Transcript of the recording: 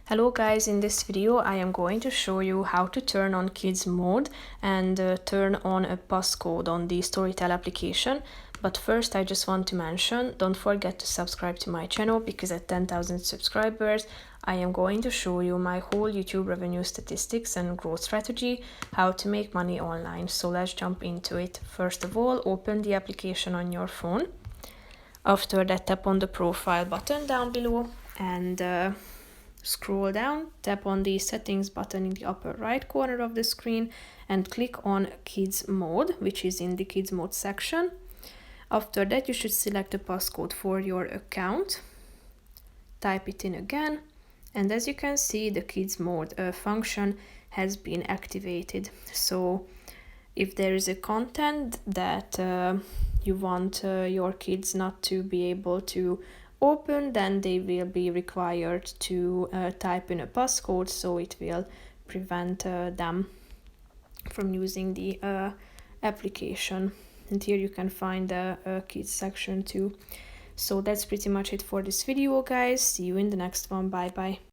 Hello guys, in this video I am going to show you how to turn on kids mode and turn on a passcode on the Storytel application. But first I just want to mention, don't forget to subscribe to my channel because at 10,000 subscribers I am going to show you my whole YouTube revenue statistics and growth strategy, how to make money online. So let's jump into it. First of all, open the application on your phone. After that, tap on the profile button down below and scroll down, tap on the settings button in the upper right corner of the screen and click on kids mode, which is in the kids mode section. After that, you should select a passcode for your account, type it in again, and as you can see, the kids mode function has been activated. So if there is a content that you want your kids not to be able to open, then they will be required to type in a passcode, so it will prevent them from using the application. And here you can find the kids section too. So that's pretty much it for this video, guys. See you in the next one. Bye bye.